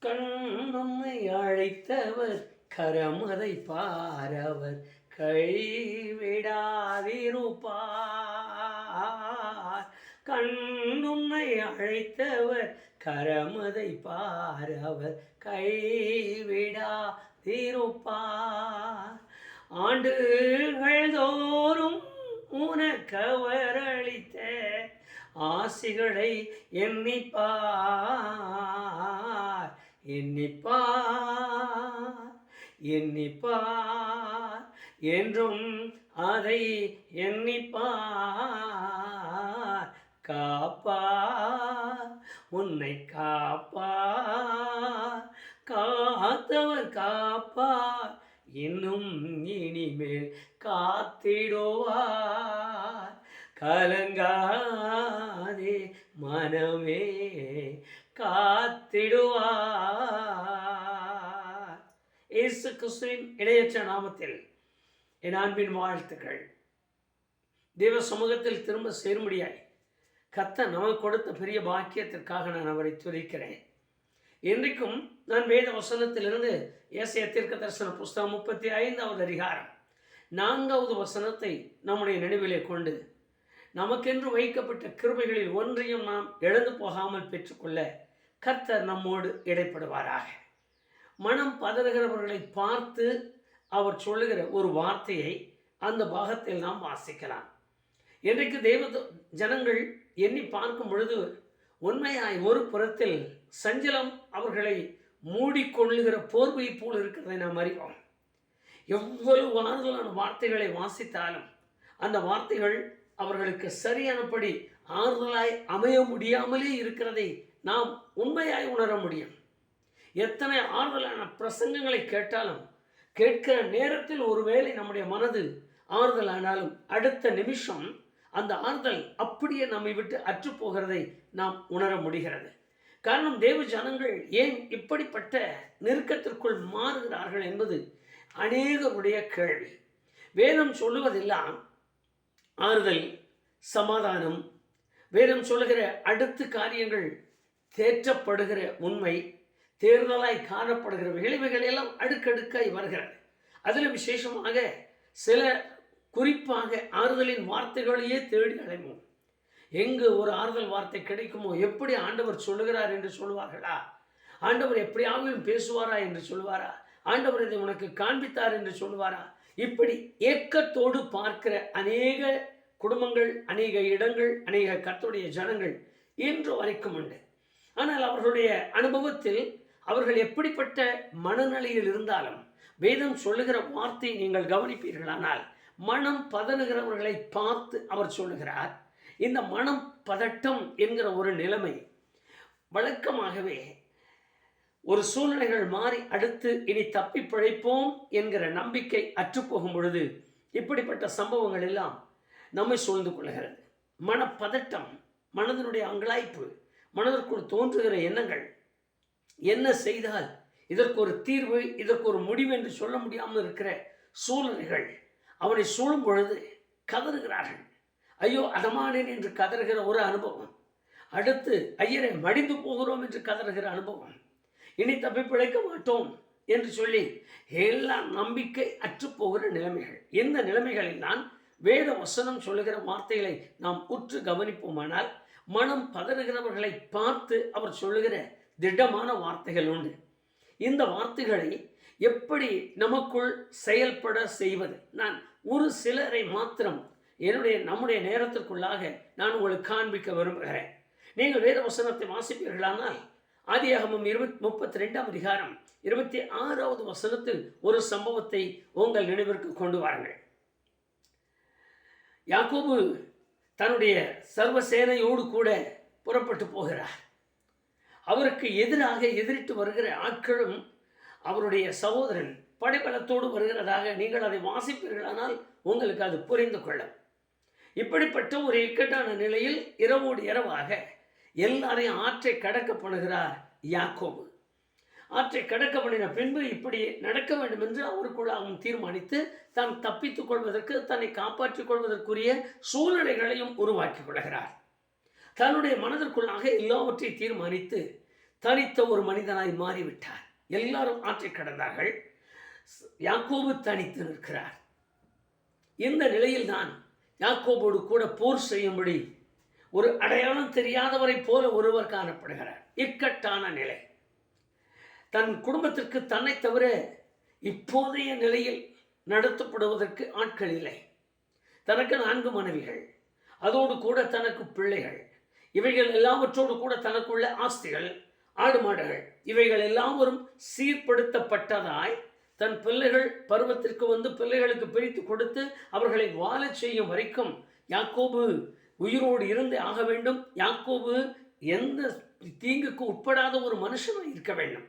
கண்ணும்மை அழைத்தவர் கரமதை பாரவர் கைவிடாதிருப்பார். கண்ணுன்னை அழைத்தவர் கரமதை பாரவர் கைவிடாதிருப்பார். ஆண்டுகள் தோறும் உனக்கவர் அளித்த ஆசிகளை எண்ணிப்பார் எண்ணிப்பார் எண்ணிப்பார் என்றும் அதை எண்ணிப்பார். காப்பார் உன்னை காப்பார் காத்தவர் காப்பார் இன்னும் இனிமேல் காத்திடுவார். கலங்காதே மனமே காத்திடுவார். இயேசு கிறிஸ்துவின் இடையற்ற நாமத்தில் என் அன்பின் வாழ்த்துக்கள். தேவ சமூகத்தில் திரும்ப சேரும்படியாய் கர்த்தர் நமக்கு கொடுத்த பெரிய பாக்கியத்திற்காக நான் அவரை துதிக்கிறேன். இன்றைக்கும் நான் வேத வசனத்திலிருந்து ஏசாயா தீர்க்கதரிசன புஸ்தகம் 35வது அதிகாரம் 4வது வசனத்தை நம்முடைய நினைவிலே கொண்டு நமக்கென்று வைக்கப்பட்ட கிருபைகளில் ஒன்றையும் நாம் எழுந்து போகாமல் பெற்றுக்கொள்ள கர்த்தர் நம்மோடு இடைப்படுவாராக. மனம் பதறுகிறவர்களை பார்த்து அவர் சொல்லுகிற ஒரு வார்த்தையை அந்த பாகத்தில் நாம் வாசிக்கலாம். இன்றைக்கு தேவ ஜனங்கள் எண்ணி பார்க்கும் பொழுது உண்மையாய் ஒரு புறத்தில் சஞ்சலம் அவர்களை மூடிக்கொள்ளுகிற போர்வை போல் இருக்கிறதை நாம் அறிவோம். எவ்வளவு ஆறுதலான வார்த்தைகளை வாசித்தாலும் அந்த வார்த்தைகள் அவர்களுக்கு சரியானபடி ஆறுதலாய் அமைய முடியாமலே இருக்கிறதை நாம் உண்மையாய் உணர முடியும். எத்தனை ஆறுதலான பிரசங்கங்களை கேட்டாலும் கேட்கிற நேரத்தில் ஒருவேளை நம்முடைய மனது ஆறுதலானாலும் அடுத்த நிமிஷம் அந்த ஆறுதல் அப்படியே நம்மை விட்டு அற்று போகிறதை நாம் உணர முடிகிறது. காரணம், தேவ ஜனங்கள் ஏன் இப்படிப்பட்ட நெருக்கத்திற்குள் மாறுகிறார்கள் என்பது அநேகருடைய கேள்வி. வேதம் சொல்லுவதெல்லாம் ஆறுதல், சமாதானம், வேதம் சொல்லுகிற அடுத்த காரியங்கள் தேற்றப்படுகிற உண்மை, தேர்தலாய் காணப்படுகிற இவைகள் எல்லாம் அடுக்கடுக்காய் வருகிறது. அதில் விசேஷமாக சில குறிப்பாக ஆறுதலின் வார்த்தைகளையே தேடி அடைவோம். எங்கு ஒரு ஆறுதல் வார்த்தை கிடைக்குமோ, எப்படி ஆண்டவர் சொல்லுகிறார் என்று சொல்லுவார்களா, ஆண்டவர் எப்படியாவது பேசுவாரா என்று சொல்லுவாரா, ஆண்டவர் இதை உனக்கு காண்பித்தார் என்று சொல்லுவாரா, இப்படி ஏக்கத்தோடு பார்க்கிற அநேக குடும்பங்கள், அநேக இடங்கள், அநேக கர்த்தருடைய ஜனங்கள் இன்று வரைக்கும் உண்டு. ஆனால் அவர்களுடைய அனுபவத்தில் அவர்கள் எப்படிப்பட்ட மனநிலையில் இருந்தாலும் வேதம் சொல்லுகிற வார்த்தை நீங்கள் கவனிப்பீர்களானால் மனம் பதறுகிறவர்களை பார்த்து அவர் சொல்லுகிறார். இந்த மனம் பதட்டம் என்கிற ஒரு நிலைமை வழக்கமாகவே ஒரு சூழ்நிலைகள் மாறி அடுத்து இனி தப்பி பிழைப்போம் என்கிற நம்பிக்கை அற்றுப்போகும் பொழுது இப்படிப்பட்ட சம்பவங்கள் எல்லாம் நம்மை சூழ்ந்து கொள்கிறது. மனப்பதட்டம், மனதினுடைய அங்கலாய்ப்பு, மனதிற்குள் தோன்றுகிற எண்ணங்கள், என்ன செய்தால் இதற்கு ஒரு தீர்வு, இதற்கு ஒரு முடிவு என்று சொல்ல முடியாமல் இருக்கிற சூழ்நிலைகள் அவனை சூழும் பொழுது கதறுகிறார்கள். ஐயோ அதமானேன் என்று கதறுகிற ஒரு அனுபவம், அடுத்து ஐயரை மடிந்து போகிறோம் என்று கதறுகிற அனுபவம், இனி தப்பி பிழைக்க மாட்டோம் என்று சொல்லி எல்லாம் நம்பிக்கை அற்றுப்போகிற நிலைமைகள். இந்த நிலைமைகளில் நான் வேத வசனம் சொல்லுகிற வார்த்தைகளை நாம் உற்று கவனிப்போமானால் மனம் பதறுகிறவர்களை பார்த்து அவர் சொல்லுகிற திடமான வார்த்தைகள் உண்டு. இந்த வார்த்தைகளை எப்படி நமக்குள் செயல்பட செய்வது, நான் ஒரு சிலரை மாத்திரம் நம்முடைய நேரத்திற்குள்ளாக நான் உங்களுக்கு காண்பிக்க விரும்புகிறேன். நீங்கள் வேத வசனத்தை வாசிப்பீர்களானால் ஆதியாகமம் 32ஆம் அதிகாரம் 26வது வசனத்தில் ஒரு சம்பவத்தை உங்கள் நினைவிற்கு கொண்டு வாருங்கள். யாக்கோபு தன்னுடைய சர்வசேனையோடு கூட புறப்பட்டு போகிறார். அவருக்கு எதிராக எதிரிட்டு வருகிற ஆட்களும் அவருடைய சகோதரன் படைபலத்தோடு வருகிறதாக நீங்கள் அதை வாசிப்பீர்களானால் உங்களுக்கு அது புரிந்து கொள்ளும். இப்படிப்பட்ட ஒரு இக்கட்டான நிலையில் இரவோடு இரவாக எல்லாரையும் ஆற்றை கடக்க பண்ணுகிறார் யாக்கோபு. ஆற்றை கடக்க பண்ணின பின்பு இப்படி நடக்க வேண்டும் என்று அவருக்குள்ளாகவும் தீர்மானித்து தான் தப்பித்துக் கொள்வதற்கு, தன்னை காப்பாற்றிக் கொள்வதற்குரிய சூழ்நிலைகளையும் உருவாக்கி கொள்கிறார். தன்னுடைய மனதிற்குள்ளாக எல்லாவற்றையும் தீர்மானித்து தனித்த ஒரு மனிதனாய் மாறிவிட்டார். எல்லாரும் ஆற்றை கடந்தார்கள். யாக்கோபு தனித்து நிற்கிறார். இந்த நிலையில்தான் யாக்கோபோடு கூட போர் செய்யும்படி ஒரு அடையாளம் தெரியாதவரை போல ஒருவர் காணப்படுகிறார். இக்கட்டான நிலை. தன் குடும்பத்திற்கு தன்னை தவிர இப்போதைய நிலையில் நடத்தப்படுவதற்கு ஆட்கள் இல்லை. தனக்கு 4 மனைவிகள், அதோடு கூட தனக்கு பிள்ளைகள், இவைகள் எல்லாவற்றோடு கூட தனக்குள்ள ஆஸ்திகள், ஆடு மாடுகள், இவைகள் எல்லாவரும் சீர்படுத்தப்பட்டதாய் தன் பிள்ளைகள் பருவத்திற்கு வந்து பிள்ளைகளுக்கு பிரித்து கொடுத்து அவர்களை வாழச் செய்யும் வரைக்கும் யாக்கோபு உயிரோடு இருந்து ஆக வேண்டும். யாக்கோபு எந்த தீங்குக்கு உட்படாத ஒரு மனுஷனாக இருக்க வேண்டும்.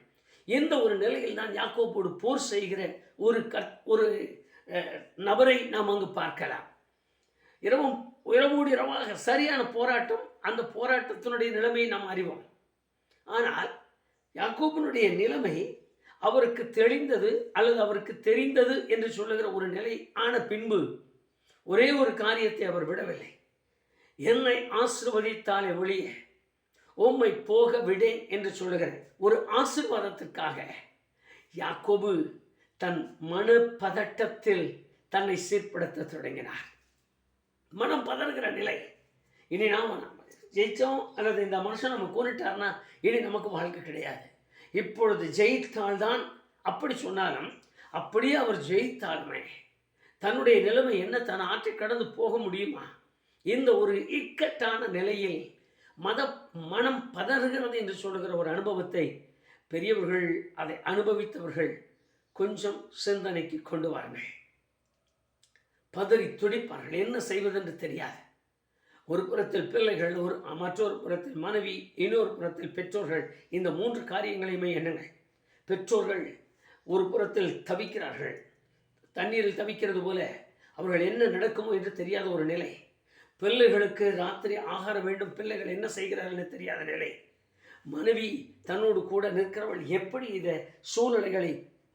இந்த ஒரு நிலையில் தான் யாக்கோபோடு போர் செய்கிற ஒரு நபரை நாம் அங்கு பார்க்கலாம். இரவோடு இரவாக சரியான போராட்டம். அந்த போராட்டத்தினுடைய நிலைமையை நாம் அறிவோம். ஆனால் யாக்கோபினுடைய நிலைமை அவருக்கு தெளிந்தது அல்லது அவருக்கு தெரிந்தது என்று சொல்லுகிற ஒரு நிலை ஆன பின்பு ஒரே ஒரு காரியத்தை அவர் விடவில்லை. என்னை ஆசீர்வதித்தாலே ஒழிய உம்மை போக விடேன் என்று சொல்லுகிற ஒரு ஆசீர்வாதத்திற்காக யாக்கோபு தன் மனப்பதட்டத்தில் தன்னை சீர்படுத்த தொடங்கினார். மனம் பதறுகிற நிலை. இனி நாம் ஜெயித்தோம் அல்லது இந்த மனுஷன் நம்ம கொண்டுட்டார்னா இனி நமக்கு வாழ்க்கை கிடையாது. இப்பொழுது ஜெயித்தால்தான், அப்படி சொன்னாலும் அப்படியே அவர் ஜெயித்தாலுமே தன்னுடைய நிலைமை என்ன, தன் ஆற்றை கடந்து போக முடியுமா? இந்த ஒரு இக்கட்டான நிலையில் மனம் பதறுகிறது என்று சொல்லுகிற ஒரு அனுபவத்தை பெரியவர்கள், அதை அனுபவித்தவர்கள் கொஞ்சம் சிந்தனைக்கு கொண்டு வாருங்கள். பதறி துடிப்பார்கள், என்ன செய்வதென்று தெரியாது. ஒரு புறத்தில் பிள்ளைகள், மற்றொரு புறத்தில் மனைவி, இன்னொரு புறத்தில் பெற்றோர்கள். இந்த 3 காரியங்களையுமே எண்ணுங்கள். பெற்றோர்கள் ஒரு புறத்தில் தவிக்கிறார்கள், தண்ணீரில் தவிக்கிறது போல. அவர்கள் என்ன நடக்குமோ என்று தெரியாத ஒரு நிலை. பிள்ளைகளுக்கு ராத்திரி ஆகாரம் வேண்டும், பிள்ளைகள் என்ன செய்கிறார்கள் என்று தெரியாத நிலை. மனைவி தன்னோடு கூட நிற்கிறவள் எப்படி இந்த சூழ்நிலைகளை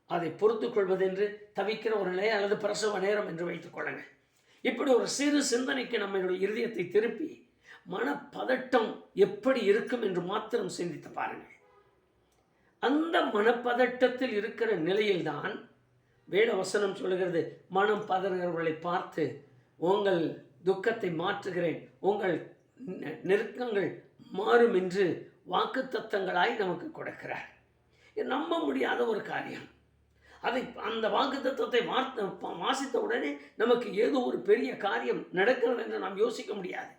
அதை பொறுத்து கொள்வதென்று தவிக்கிற ஒரு நிலை, அல்லது பிரசவ நேரம் என்று வைத்துக் கொள்ளுங்கள். இப்படி ஒரு சிறு சிந்தனைக்கு நம்மளுடைய இருதயத்தை திருப்பி மனப்பதட்டம் எப்படி இருக்கும் என்று மாத்திரம் சிந்தித்து பாருங்கள். அந்த மனப்பதட்டத்தில் இருக்கிற நிலையில்தான் வேத வசனம் சொல்லுகிறது, மனம் பதறுகிறவர்களை பார்த்து உங்கள் துக்கத்தை மாற்றுகிறேன், உங்கள் நெருக்கங்கள் மாறும் என்று வாக்குத்தத்தங்களாய் நமக்கு கொடுக்கிறார். நம்ப முடியாத ஒரு காரியம். அந்த வாக்குத்தத்தத்தை வாசித்த உடனே நமக்கு ஏதோ ஒரு பெரிய காரியம் நடக்கிறது என்று நாம் யோசிக்க முடியாது.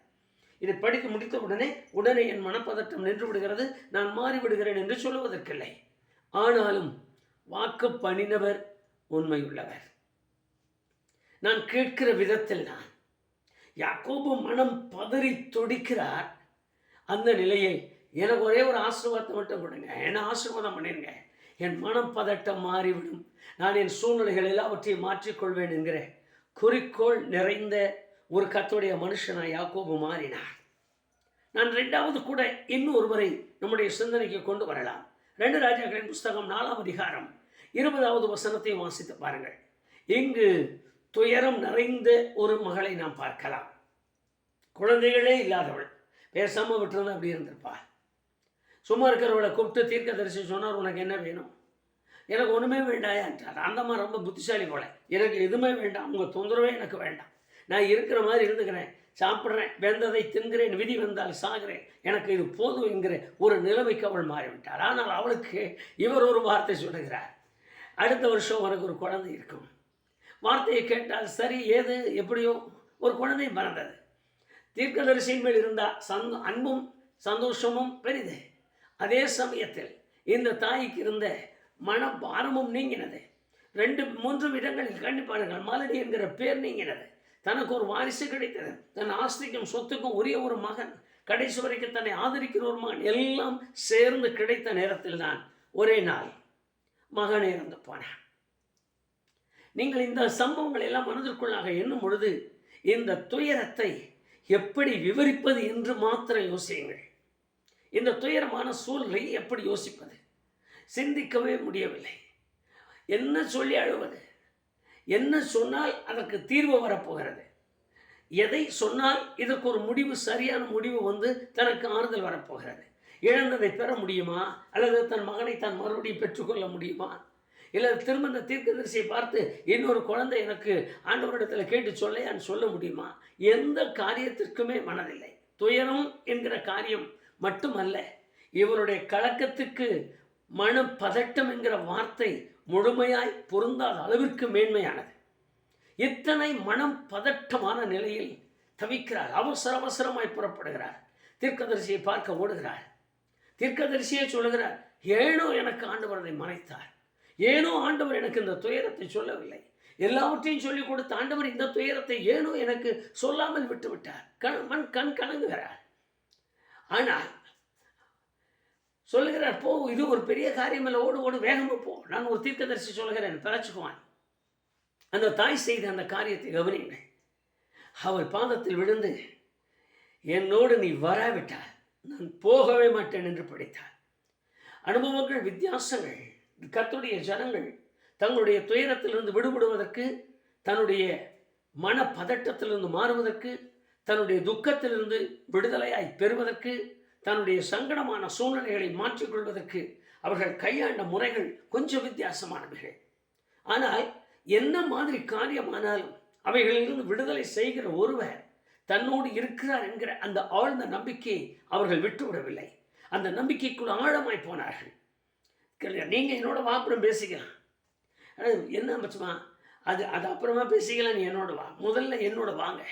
இதை படித்து முடித்த உடனே என் மனப்பதட்டம் நின்று விடுகிறது, நான் மாறிவிடுகிறேன் என்று சொல்லுவதற்கில்லை. ஆனாலும் வாக்கு பண்ணினவர் உண்மையுள்ளவர். நான் கேட்கிற விதத்தில் தான் யாக்கோபு மனம் பதறி துடிக்கிறார். அந்த நிலையை எனக்கு ஒரே ஒரு ஆசீர்வாதத்தை மட்டும் கொடுங்க, என்ன ஆசீர்வாதம் பண்ணிருங்க, என் மனம் பதட்டம் மாறிவிடும், நான் என் சூழ்நிலைகள் எல்லாவற்றையும் மாற்றிக்கொள்வேன் என்கிற குறிக்கோள் நிறைந்த ஒரு கர்த்தருடைய மனுஷனாய் யாக்கோபு மாறினார். நான் 2வது கூட இன்னொருவரை நம்முடைய சிந்தனைக்கு கொண்டு வரலாம். 2 ராஜாக்களின் புஸ்தகம் 4ஆம் அதிகாரம் 20வது வசனத்தை வாசித்து பாருங்கள். இங்கு துயரம் நிறைந்த ஒரு மகளை நாம் பார்க்கலாம். குழந்தைகளே இல்லாதவள், பேசாமல் விட்டுருந்தா அப்படி இருந்திருப்பாள். சும்மா இருக்கிறவளை கூப்பிட்டு தீர்க்கதரிசி சொன்னார், உனக்கு என்ன வேணும்? எனக்கு ஒன்றுமே வேண்டாயா என்றார். அந்த மாதிரி ரொம்ப புத்திசாலி போல, எனக்கு எதுவுமே வேண்டாம், உங்கள் தொந்தரவே எனக்கு வேண்டாம், நான் இருக்கிற மாதிரி இருந்துக்கிறேன், சாப்பிட்றேன், வெந்ததை தின்கிறேன், விதி வந்தால் சாகிறேன், எனக்கு இது போதும் என்கிற ஒரு நிலைமைக்கு அவள் மாறிவிட்டாள். ஆனால் அவளுக்கு இவர் ஒரு வார்த்தை சொல்லுகிறார், அடுத்த வருஷம் உனக்கு ஒரு குழந்தை இருக்கும். வார்த்தையை கேட்டால் சரி, ஏது எப்படியோ ஒரு குழந்தை பிறந்தது. தீர்க்கதரிசியின் மேல் இருந்த அன்பும் சந்தோஷமும் பெரிது. அதே சமயத்தில் இந்த தாய்க்கு இருந்த மனபாரமும் நீங்கினது. 2-3 விதங்களில் கண்டிப்பார்கள். மாலடி என்கிற பேர் நீங்கினது. தனக்கு ஒரு வாரிசு கிடைத்தது. தன் ஆஸ்திக்கும் சொத்துக்கும் உரிய ஒரு மகன், கடைசி வரைக்கும் தன்னை ஆதரிக்கிற ஒரு மகன், எல்லாம் சேர்ந்து கிடைத்த நேரத்தில் தான் ஒரே நாள் மகன் இறந்து போனான். நீங்கள் இந்த சம்பவங்கள் எல்லாம் மனதிற்குள்ளாக எண்ணும் பொழுது இந்த துயரத்தை எப்படி விவரிப்பது என்று மாத்திரம் யோசியுங்கள். இந்த துயரமான சூழ்நிலை எப்படி யோசிப்பது? சிந்திக்கவே முடியவில்லை. என்ன சொல்லி அழுவது? என்ன சொன்னால் அதற்கு தீர்வு வரப்போகிறது? எதை சொன்னால் இதற்கு ஒரு முடிவு, சரியான முடிவு வந்து தனக்கு ஆறுதல் வரப்போகிறது? இழந்ததை பெற முடியுமா? அல்லது தன் மகனை தான் மறுபடியும் பெற்றுக்கொள்ள முடியுமா? இல்லை திரும்ப இந்த தீர்க்கதரிசியை பார்த்து இன்னொரு குழந்தை எனக்கு ஆண்டவரிடத்தில் கேட்டு சொல்லையான்னு சொல்ல முடியுமா? எந்த காரியத்திற்குமே மனதில்லை. துயரம் என்கிற காரியம் மட்டுமல்ல, இவருடைய கலக்கத்துக்கு மன பதட்டம் என்கிற வார்த்தை முழுமையாய் பொருந்தாத அளவிற்கு மேன்மையானது. இத்தனை மனம் பதட்டமான நிலையில் தவிக்கிறார். அவசரமாய் புறப்படுகிறார். தீர்க்கதரிசியை பார்க்க ஓடுகிறார். தீர்க்கதரிசியே சொல்லுகிறார், ஏனோ எனக்கு ஆண்டவர் அதை மறைத்தார், ஏனோ ஆண்டவர் எனக்கு இந்த துயரத்தை சொல்லவில்லை, எல்லாவற்றையும் சொல்லிக் கொடுத்த ஆண்டவர் இந்த துயரத்தை ஏனோ எனக்கு சொல்லாமல் விட்டுவிட்டார். கண் கலங்குகிறார். ஆனால் சொல்லுகிறார், போ, இது ஒரு பெரிய காரியம் இல்லை, ஓடு வேகமாக போ, நான் ஒரு தீர்க்கதரிசி சொல்லுகிறேன், பிழைச்சுக்குவான். அந்த தாய் செய்த அந்த காரியத்தை கவனிங்கள். அவள் பாதத்தில் விழுந்து, என்னோடு நீ வராவிட்டால் நான் போகவே மாட்டேன் என்று படித்தாள். அனுபவங்கள், வித்தியாசங்கள். கர்த்தருடைய ஜனங்கள் தங்களுடைய துயரத்திலிருந்து விடுபடுவதற்கு, தன்னுடைய மன பதட்டத்திலிருந்து மாறுவதற்கு, தன்னுடைய துக்கத்திலிருந்து விடுதலையாய் பெறுவதற்கு, தன்னுடைய சங்கடமான சூழ்நிலைகளை மாற்றிக்கொள்வதற்கு அவர்கள் கையாண்ட முறைகள் கொஞ்சம் வித்தியாசமானவைகள். ஆனால் என்ன மாதிரி காரியமானாலும் அவைகளிலிருந்து விடுதலை செய்கிற ஒருவர் தன்னோடு இருக்கிறார் என்கிற அந்த ஆழ்ந்த நம்பிக்கையை அவர்கள் விட்டுவிடவில்லை. அந்த நம்பிக்கைக்குள் ஆழமாய் போனார்கள். நீங்கள் என்னோட வா, அப்புறம் பேசிக்கலாம். என்ன பட்சமா அது அப்புறமா பேசிக்கலாம், நீ என்னோட வா, முதல்ல என்னோட வாங்க,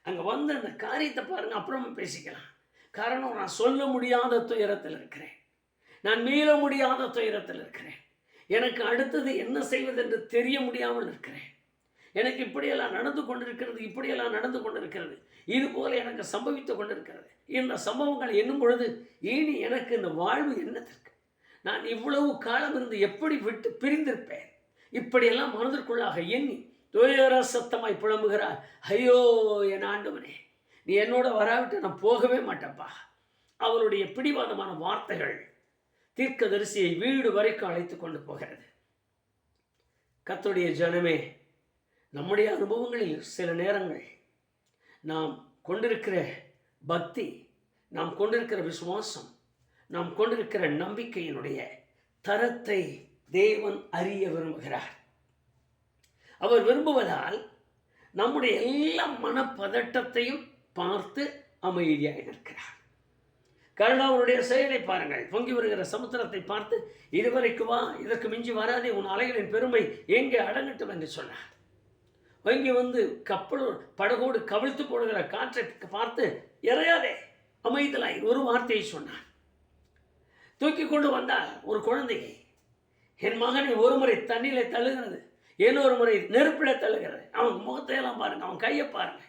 அங்கே வந்து அந்த காரியத்தை பாருங்கள், அப்புறமா பேசிக்கலாம். காரணம், நான் சொல்ல முடியாத துயரத்தில் இருக்கிறேன், நான் மீள முடியாத துயரத்தில் இருக்கிறேன், எனக்கு அடுத்தது என்ன செய்வதென்று தெரிய முடியாமல் இருக்கிறேன், எனக்கு இப்படியெல்லாம் நடந்து கொண்டிருக்கிறது, இது போல எனக்கு சம்பவித்து கொண்டிருக்கிறது. இந்த சம்பவங்கள் எண்ணும் பொழுது இனி எனக்கு இந்த வாழ்வு என்னத்திற்கு, நான் இவ்வளவு காலம் இருந்து எப்படி விட்டு பிரிந்திருப்பேன், இப்படியெல்லாம் மனதிற்குள்ளாக எண்ணி துயர சத்தமாய் புலம்புகிறார். ஐயோ என் ஆண்டவனே, நீ என்னோட வராவிட்டு நான் போகவே மாட்டேன்ப்பா. அவளுடைய பிடிவாதமான வார்த்தைகள் தீர்க்கதரிசியை வீடு வரைக்கும் அழைத்து கொண்டு போகிறது. கர்த்தருடைய ஜனமே, நம்முடைய அனுபவங்களில் சில நேரங்கள் நாம் கொண்டிருக்கிற பக்தி, நாம் கொண்டிருக்கிற விசுவாசம், நாம் கொண்டிருக்கிற நம்பிக்கையினுடைய தரத்தை தேவன் அறிய விரும்புகிறார். அவர் விரும்புவதால் நம்முடைய எல்லா மனப்பதட்டத்தையும் பார்த்து அமைதியாக இருக்கிறார். கருணாவுடைய செயலை பாருங்கள். பொங்கி வருகிற சமுத்திரத்தை பார்த்து, இதுவரைக்கு வா, இதற்கு மிஞ்சி வராதே, உன் அலைகளின் பெருமை எங்கே அடங்கட்டும் என்று சொன்னார். வங்கி வந்து படகோடு கவிழ்த்து போடுகிற காற்றை பார்த்து, இறையாதே, அமைதலாய் ஒரு வார்த்தையை சொன்னார். தூக்கி கொண்டு வந்தால் ஒரு குழந்தையை, என் மகனை ஒரு முறை தண்ணியில தள்ளுகிறது, இன்னொரு முறை நெருப்பில் தள்ளுகிறது. அவன் முகத்தையெல்லாம் பாருங்க, அவன் கையை பாருங்க.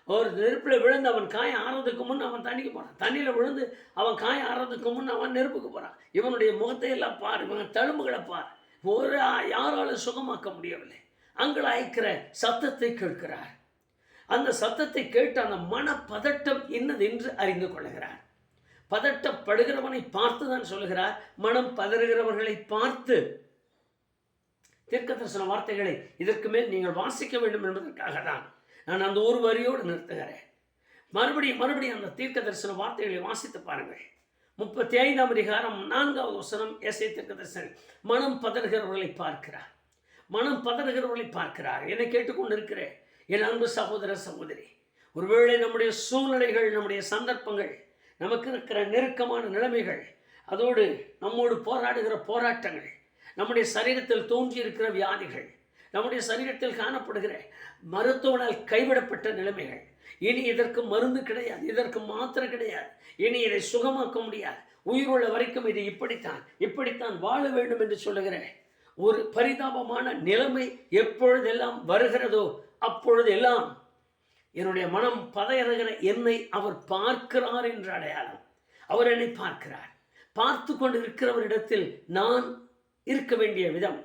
ஒரு நெருப்பில் விழுந்து அவன் காய ஆறதுக்கு முன் அவன் தண்ணிக்கு போகிறான், தண்ணியில் விழுந்து அவன் காய ஆறதுக்கு முன் அவன் நெருப்புக்கு போகிறான். இவனுடைய முகத்தையெல்லாம் பார், இவன் தழும்புகளை பார். யாராலும் சுகமாக்க முடியவில்லை. அங்கலாய்க்கிற சத்தத்தை கேட்கிறார். அந்த சத்தத்தை கேட்டு அந்த மன பதட்டம் என்னது என்று அறிந்து கொள்கிறார். பதட்டப்படுகிறவனை பார்த்து தான் சொல்லுகிறார், மனம் பதறுகிறவர்களை பார்த்து. தீர்க்கதரிசன வார்த்தைகளை இதற்கு மேல் நீங்கள் வாசிக்க வேண்டும் என்பதற்காக தான் நான் அந்த ஒரு வரியோடு நிறுத்துகிறேன். மறுபடியும் அந்த தீர்க்கதரிசன வார்த்தைகளை வாசித்து பாருங்கள். 35ஆம் அதிகாரம் 4வது வசனம். எஸ்ஐ தீர்க்கதரிசனம் மனம் பதறுகிறவர்களை பார்க்கிறார். என்னை கேட்டுக்கொண்டிருக்கிறேன் என் அன்பு சகோதர சகோதரி, ஒருவேளை நம்முடைய சூழ்நிலைகள், நம்முடைய சந்தர்ப்பங்கள், நமக்கு இருக்கிற நெருக்கமான நிலைமைகள், அதோடு நம்மோடு போராடுகிற போராட்டங்கள், நம்முடைய சரீரத்தில் தோன்றியிருக்கிற வியாதிகள், நம்முடைய சரீரத்தில் காணப்படுகிற மருத்துவனால் கைவிடப்பட்ட நிலைமைகள், இனி இதற்கு மருந்து கிடையாது, இதற்கு மாத்திரை கிடையாது, இனி இதை சுகமாக்க முடியாது, உயிருள்ள வரைக்கும் இது இப்படித்தான் வாழ வேண்டும் என்று சொல்லுகிற ஒரு பரிதாபமான நிலைமை எப்பொழுதெல்லாம் வருகிறதோ அப்பொழுதெல்லாம் என்னுடைய மனம் பதறுகிற என்னை அவர் பார்க்கிறார் என்ற அடையாளம். அவர் என்னை பார்க்கிறார். பார்த்து கொண்டு இருக்கிறவரிடத்தில் நான் இருக்க வேண்டிய விதம்.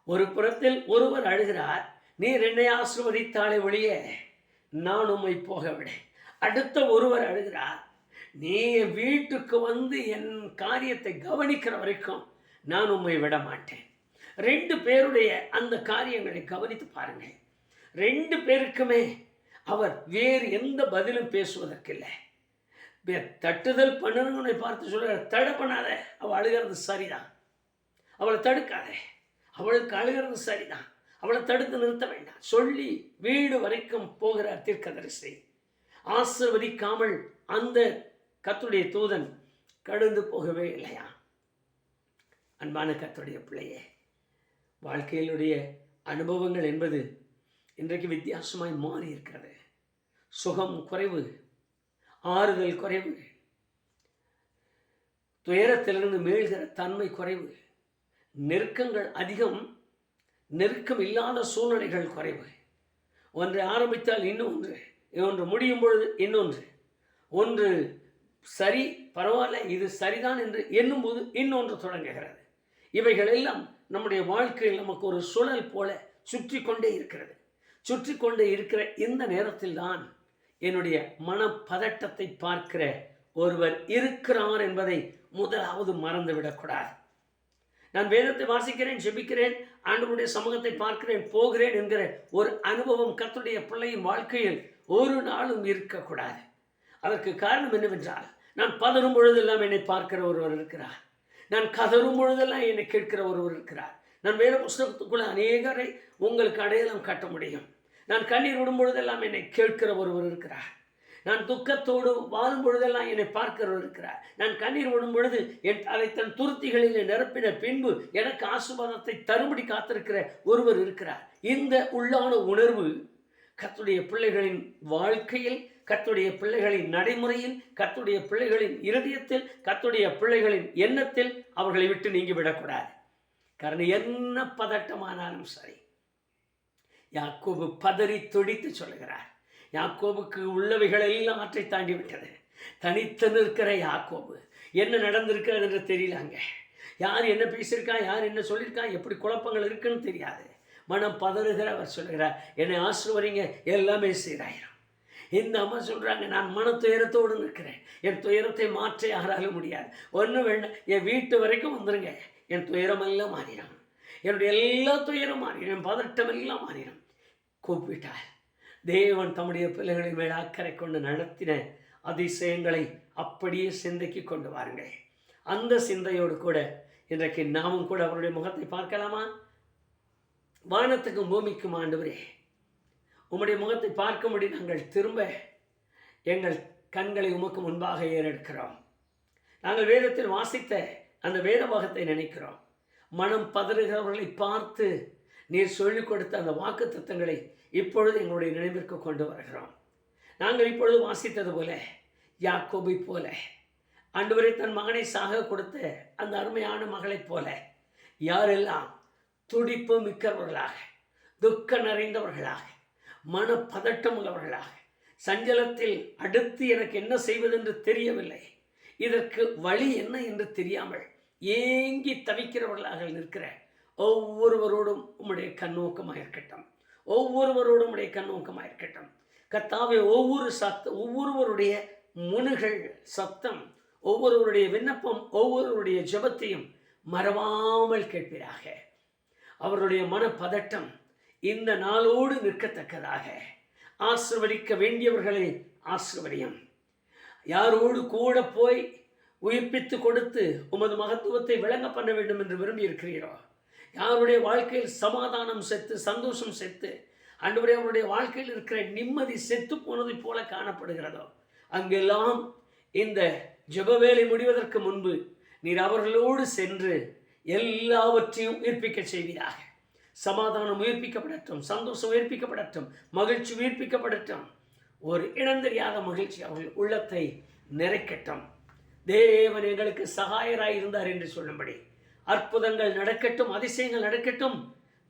ஒரு புறத்தில் ஒருவர் அழுகிறார், நீர் என்னை ஆசீர்வதித்தாலே ஒழிய நான் உம்மை போக விட. அடுத்த ஒருவர் அழுகிறார், நீ வீட்டுக்கு வந்து என் காரியத்தை கவனிக்கிற வரைக்கும் நான் உம்மை விட மாட்டேன். 2 பேருடைய அந்த காரியங்களை கவனித்து பாருங்கள். 2 பேருக்குமே அவர் வேறு எந்த பதிலும் பேசுவதற்கில்லை. தட்டுதல் பண்ணுறவனை பார்த்து சொல்ற, தடை பண்ணாத, அவள் அழுகிறது சரிதான், அவளை தடுக்காதே, அவளுக்கு அழுகிறது சரிதான், அவளை தடுத்து நிறுத்த வேண்டாம் சொல்லி வீடு வரைக்கும் போகிற தீர்க்கதரிசி. ஆசீர்வதிக்காமல் அந்த கர்த்தருடைய தூதன் கடந்து போகவே இல்லையா? அன்பான கர்த்தருடைய பிள்ளையே, வாழ்க்கையினுடைய அனுபவங்கள் என்பது இன்றைக்கு வித்தியாசமாய் மாறி இருக்கிறது. சுகம் குறைவு, ஆறுதல் குறைவு, துயரத்திலிருந்து மீள்கிற தன்மை குறைவு, நெருக்கங்கள் அதிகம், நெருக்கம் இல்லாத சூழ்நிலைகள் குறைவு. ஒன்றை ஆரம்பித்தால் இன்னொன்று, ஒன்று முடியும் பொழுது இன்னொன்று, ஒன்று சரி பரவாயில்ல இது சரிதான் என்று எண்ணும்போது இன்னொன்று தொடங்குகிறது. இவைகள் எல்லாம் நம்முடைய வாழ்க்கையில் நமக்கு ஒரு சுழல் போல சுற்றி கொண்டே இருக்கிறது. சுற்றி கொண்டே இருக்கிற இந்த நேரத்தில் தான் என்னுடைய மனப்பதட்டத்தை பார்க்கிற ஒருவர் இருக்கிறார் என்பதை முதலாவது மறந்துவிடக்கூடாது. நான் வேதத்தை வாசிக்கிறேன், ஜெபிக்கிறேன், ஆண்டவருடைய சமூகத்தை பார்க்கிறேன், போகிறேன் என்கிற ஒரு அனுபவம் கர்த்தருடைய பிள்ளையின் வாழ்க்கையில் ஒரு நாளும் இருக்கக்கூடாது. அதற்கு காரணம் என்னவென்றால், நான் பதறும் பொழுதெல்லாம் என்னை பார்க்கிற ஒருவர் இருக்கிறார், நான் கதறும் பொழுதெல்லாம் என்னை கேட்கிற ஒருவர் இருக்கிறார். நான் வேத புஸ்தகத்துக்குள்ள அநேகரை உங்களுக்கு அடையாளம் காட்ட முடியும். நான் கண்ணீர் விடும் பொழுதெல்லாம் என்னை கேட்கிற ஒருவர் இருக்கிறார். நான் துக்கத்தோடு வாழும் பொழுதெல்லாம் என்னை பார்க்கிறவர் இருக்கிறார். நான் கண்ணீர் விடும் பொழுது அதை தன் துருத்திகளில் நிரப்பின பின்பு எனக்கு ஆசீர்வாதத்தை தரும்படி காத்திருக்கிற ஒருவர் இருக்கிறார். இந்த உள்ளான உணர்வு கர்த்தருடைய பிள்ளைகளின் வாழ்க்கையில், கர்த்தருடைய பிள்ளைகளின் நடைமுறையில், கர்த்தருடைய பிள்ளைகளின் இருதயத்தில், கர்த்தருடைய பிள்ளைகளின் எண்ணத்தில் அவர்களை விட்டு நீங்கி விடக்கூடாது. காரணம் என்ன பதட்டமானாலும் சரி, யாக்கோபு பதறி துடித்து சொல்லுகிறார். யாக்கோபுக்கு உள்ளவைகள் எல்லாம் ஆற்றை தாண்டி விட்டது. தனித்து நிற்கிற யாக்கோபு, என்ன நடந்திருக்கிறது என்று தெரியலாங்க. யார் என்ன பேசியிருக்கா, யார் என்ன சொல்லியிருக்கா, எப்படி குழப்பங்கள் இருக்குன்னு தெரியாது. மனம் பதறுகிற அவர் சொல்லுகிறார், என்னை ஆசீர்வதிங்க, எல்லாமே சீராயிரும். இந்த அம்மா சொல்கிறாங்க, நான் மன துயரத்தோடு நிற்கிறேன், என் துயரத்தை மாற்ற யாராலும் முடியாது, ஒன்றும் வேண்டாம், என் வீட்டு வரைக்கும் வந்துடுங்க, என் துயரமெல்லாம் மாறிடும், என்னுடைய எல்லா துயரம் மாறிடும், என் பதட்டம் எல்லாம் மாறிடும். கூப்பிட்டார். தேவன் தம்முடைய பிள்ளைகளின் மேல் அக்கறை கொண்டு நடத்தின அதிசயங்களை அப்படியே சிந்தைக்கு கொண்டு வாருங்கள். அந்த சிந்தையோடு கூட இன்றைக்கு நாமும் கூட அவருடைய முகத்தை பார்க்கலாமா? வானத்துக்கும் பூமிக்கும் ஆண்டவரே, உம்முடைய முகத்தை பார்க்கும்படி நாங்கள் திரும்ப எங்கள் கண்களை உமக்கு முன்பாக ஏறெடுக்கிறோம். நாங்கள் வேதத்தில் வாசித்த அந்த வேத பாகத்தை நினைக்கிறோம். மனம் பதறுகிறவர்களை பார்த்து நீர் சொல்லிக் கொடுத்த அந்த வாக்கு தத்தங்களை இப்பொழுது எங்களுடைய நினைவிற்கு கொண்டு வருகிறோம். நாங்கள் இப்பொழுது வாசித்தது போல, யாக்கோபை போல, ஆண்டவரே தன் மகனை சாக கொடுத்த அந்த அருமையான மகளைப் போல, யாரெல்லாம் துடிப்பு மிக்கவர்களாக, துக்க நிறைந்தவர்களாக, மன பதட்டம் உள்ளவர்களாக, சஞ்சலத்தில் அடுத்து எனக்கு என்ன செய்வதென்று தெரியவில்லை, இதற்கு வழி என்ன என்று தெரியாமல் ஏங்கி தவிக்கிறவர்களாக நிற்கிற ஒவ்வொருவரோடும் உம்முடைய கண்ணோக்கமாக இருக்கட்டும். ஒவ்வொருவரோடும் உடைய கண்ணோக்கமாக இருக்கட்டும். கர்த்தாவே, ஒவ்வொருவருடைய முனுகள் சத்தம், ஒவ்வொருவருடைய விண்ணப்பம், ஒவ்வொருவருடைய ஜெபத்தையும் மறவாமல் கேட்பீராக. அவருடைய மனப்பதட்டம் இந்த நாளோடு நிற்கத்தக்கதாக ஆசீர்வதிக்க வேண்டியவர்களை ஆசீர்வதியும். யாரோடு கூட போய் உயிர்ப்பித்து கொடுத்து உமது மகத்துவத்தை விளங்க பண்ண வேண்டும் என்று விரும்பி இருக்கிறீரோ, யாருடைய வாழ்க்கையில் சமாதானம் செத்து, சந்தோஷம் செத்து, ஆண்டவரே அவருடைய வாழ்க்கையில் இருக்கிற நிம்மதி செத்து போனதை போல காணப்படுகிறதோ, அங்கெல்லாம் இந்த ஜெப வேலை முடிவதற்கு முன்பு நீர் அவர்களோடு சென்று எல்லாவற்றையும் உயிர்ப்பிக்க செய்வீராக. சமாதானம் உயிர்ப்பிக்கப்படட்டும், சந்தோஷம் உயிர்ப்பிக்கப்படட்டும், மகிழ்ச்சி உயிர்ப்பிக்கப்படட்டும். ஒரு இனந்தெரியாத மகிழ்ச்சி அவர்கள் உள்ளத்தை நிறைக்கட்டும். தேவன் எங்களுக்கு சகாயராய் இருந்தார் என்று சொல்லும்படி அற்புதங்கள் நடக்கட்டும், அதிசயங்கள் நடக்கட்டும்.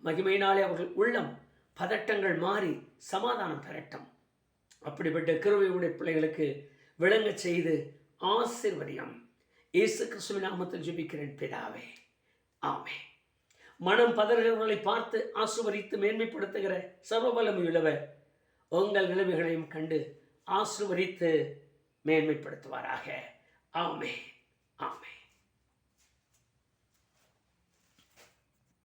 மகிமையினாலே அவர்கள் உள்ளம் பதட்டங்கள் மாறி சமாதானம் பெறட்டும். அப்படிப்பட்ட கிருபையுடைய பிள்ளைகளுக்கு விளங்க செய்து ஆசீர்வதியும். இயேசு கிறிஸ்துவின் நாமத்தில் ஜெபிக்கிறேன் பிதாவே, ஆமென். மனம் பதறுகிறவர்களை பார்த்து ஆசீர்வதித்து மேன்மைப்படுத்துகிற சர்வபலமுள்ளவர் உங்கள் நிலைமைகளையும் கண்டு ஆசீர்வதித்து மேன்மைப்படுத்துவாராக. ஆமென், ஆமென்.